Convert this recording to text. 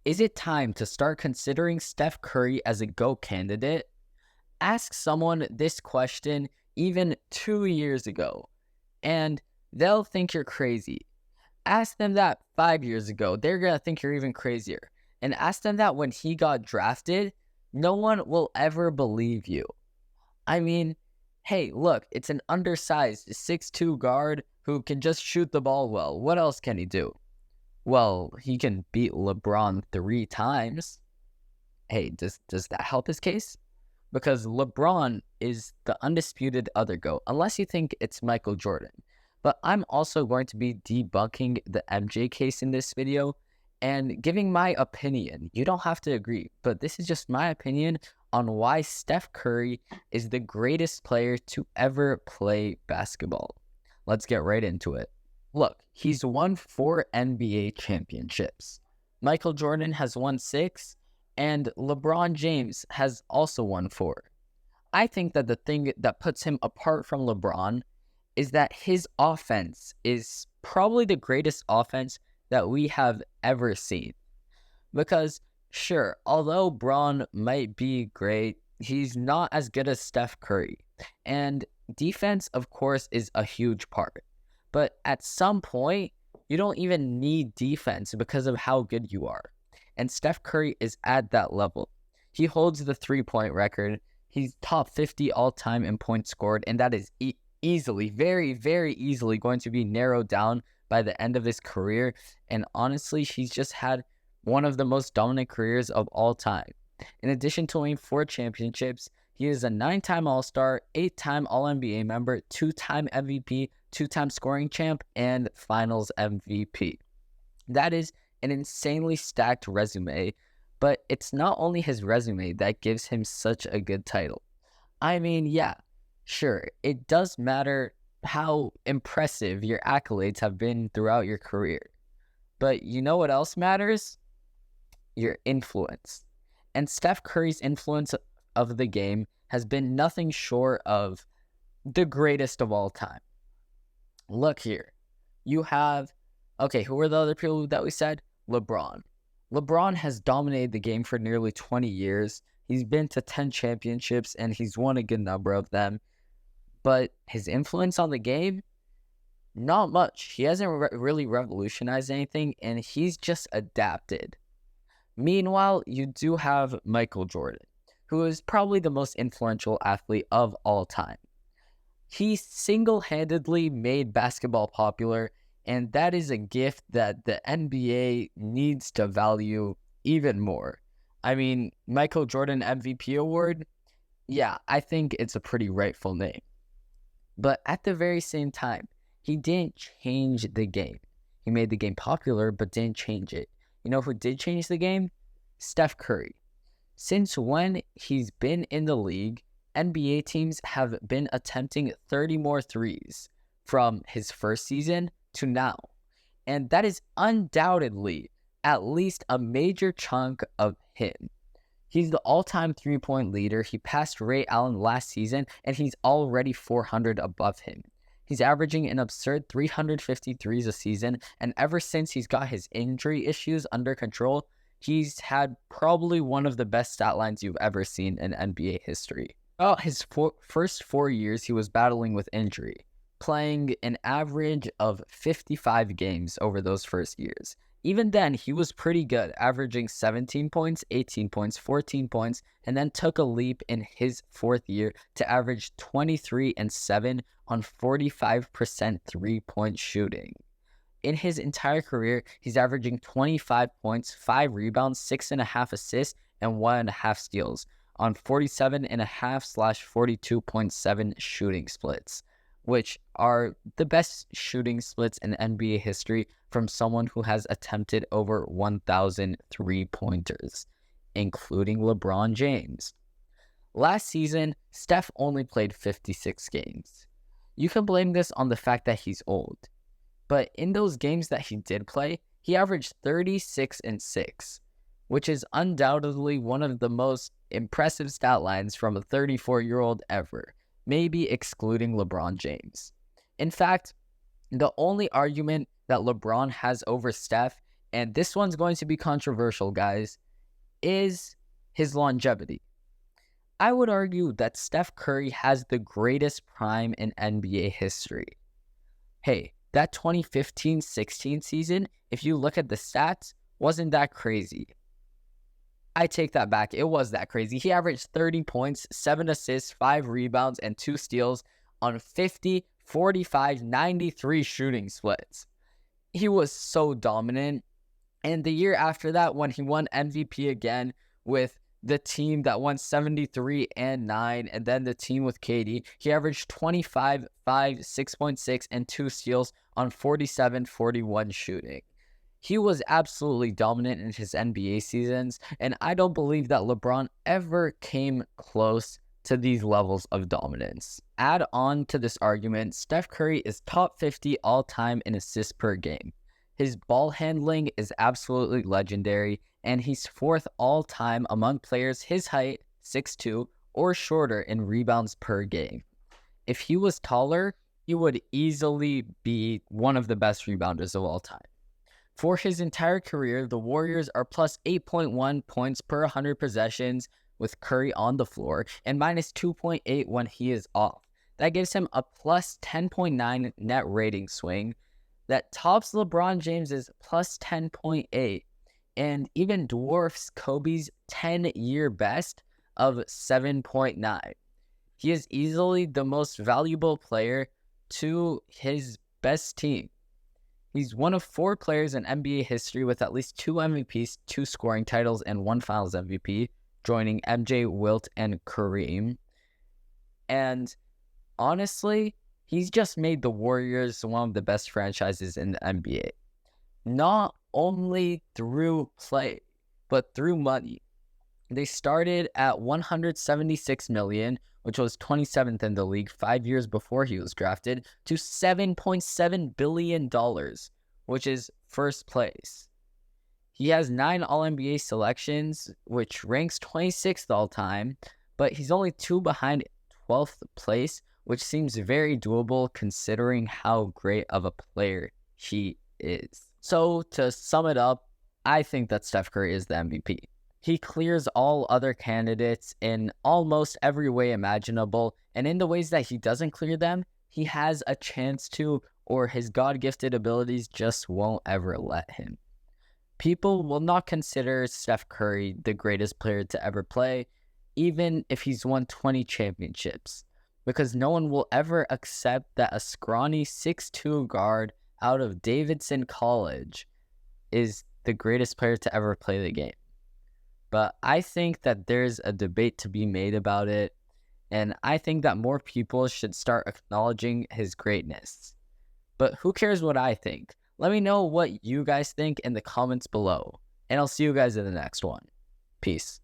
Is it time to start considering Steph Curry as a GOAT candidate? Ask someone this question even 2 years ago, and they'll think you're crazy. Ask them that 5 years ago, they're going to think you're even crazier. And ask them that when he got drafted, no one will ever believe you. I mean, hey, look, it's an undersized 6'2 guard who can just shoot the ball well. What else can he do? Well, he can beat LeBron 3 times. Hey, does that help his case? Because LeBron is the undisputed other GOAT, unless you think it's Michael Jordan. But I'm also going to be debunking the MJ case in this video and giving my opinion. You don't have to agree, but this is just my opinion on why Steph Curry is the greatest player to ever play basketball. Let's get right into it. Look, he's won 4 NBA championships. Michael Jordan has won 6, and LeBron James has also won 4. I think that the thing that puts him apart from LeBron is that his offense is probably the greatest offense that we have ever seen. Because, sure, although Bron might be great, he's not as good as Steph Curry. And defense, of course, is a huge part. But at some point, you don't even need defense because of how good you are. And Steph Curry is at that level. He holds the 3-point record. He's top 50 all-time in points scored, and that is easily, very, very easily going to be narrowed down by the end of his career. And honestly, he's just had one of the most dominant careers of all time. In addition to winning 4 championships, he is a 9-time All-Star, 8-time All-NBA member, 2-time MVP, 2-time scoring champ, and Finals MVP. That is an insanely stacked resume, but it's not only his resume that gives him such a good title. I mean, yeah, sure, it does matter how impressive your accolades have been throughout your career. But you know what else matters? Your influence. And Steph Curry's influence of the game has been nothing short of the greatest of all time. Look here. You have, who are the other people that we said? LeBron. LeBron has dominated the game for nearly 20 years. He's been to 10 championships, and he's won a good number of them. But his influence on the game? Not much. He hasn't really revolutionized anything, and he's just adapted. Meanwhile, you do have Michael Jordan, who is probably the most influential athlete of all time. He single-handedly made basketball popular, and that is a gift that the NBA needs to value even more. I mean, Michael Jordan MVP award? Yeah, I think it's a pretty rightful name. But at the very same time, he didn't change the game. He made the game popular, but didn't change it. You know who did change the game? Steph Curry. Since when he's been in the league, NBA teams have been attempting 30 more threes from his first season to now. And that is undoubtedly at least a major chunk of him. He's the all-time three-point leader. He passed Ray Allen last season, and he's already 400 above him. He's averaging an absurd 353s a season, and ever since he's got his injury issues under control, he's had probably one of the best stat lines you've ever seen in NBA history. His first 4 years, he was battling with injury, playing an average of 55 games over those first years. Even then, he was pretty good, averaging 17 points, 18 points, 14 points, and then took a leap in his 4th year to average 23 and 7 on 45% three-point shooting. In his entire career, he's averaging 25 points, 5 rebounds, 6.5 assists, and 1.5 steals on 47.5/42.7 shooting splits, which are the best shooting splits in NBA history from someone who has attempted over 1,000 three-pointers, including LeBron James. Last season, Steph only played 56 games. You can blame this on the fact that he's old, but in those games that he did play, he averaged 36 and 6, which is undoubtedly one of the most impressive stat lines from a 34-year-old ever, maybe excluding LeBron James. In fact, the only argument that LeBron has over Steph and this one's going to be controversial, guys, is his longevity. I would argue that Steph Curry has the greatest prime in NBA history. Hey, that 2015-16 season, if you look at the stats, wasn't that crazy. I take that back. It was that crazy. He averaged 30 points, 7 assists, 5 rebounds, and 2 steals on 50, 45, 93 shooting splits. He was so dominant. And the year after that, when he won MVP again with the team that won 73 and 9, and then the team with KD, he averaged 25, 5, 6.6, and 2 steals on 47, 41 shooting. He was absolutely dominant in his NBA seasons, and I don't believe that LeBron ever came close to these levels of dominance. Add on to this argument, Steph Curry is top 50 all-time in assists per game. His ball handling is absolutely legendary, and he's 4th all-time among players his height, 6'2", or shorter in rebounds per game. If he was taller, he would easily be one of the best rebounders of all time. For his entire career, the Warriors are plus 8.1 points per 100 possessions with Curry on the floor, and minus 2.8 when he is off. That gives him a plus 10.9 net rating swing that tops LeBron James's plus 10.8 and even dwarfs Kobe's 10-year best of 7.9. He is easily the most valuable player to his best team. He's one of 4 players in NBA history with at least 2 MVPs, 2 scoring titles, and 1 Finals MVP, joining MJ, Wilt, and Kareem. And honestly, he's just made the Warriors one of the best franchises in the NBA. Not only through play, but through money. They started at $176 million, which was 27th in the league 5 years before he was drafted, to $7.7 billion, which is first place. He has 9 All-NBA selections, which ranks 26th all-time, but he's only 2 behind 12th place, which seems very doable considering how great of a player he is. So to sum it up, I think that Steph Curry is the MVP. He clears all other candidates in almost every way imaginable, and in the ways that he doesn't clear them, he has a chance to, or his God-gifted abilities just won't ever let him. People will not consider Steph Curry the greatest player to ever play, even if he's won 20 championships, because no one will ever accept that a scrawny 6'2" guard out of Davidson College is the greatest player to ever play the game. But I think that there's a debate to be made about it, and I think that more people should start acknowledging his greatness. But who cares what I think? Let me know what you guys think in the comments below, and I'll see you guys in the next one. Peace.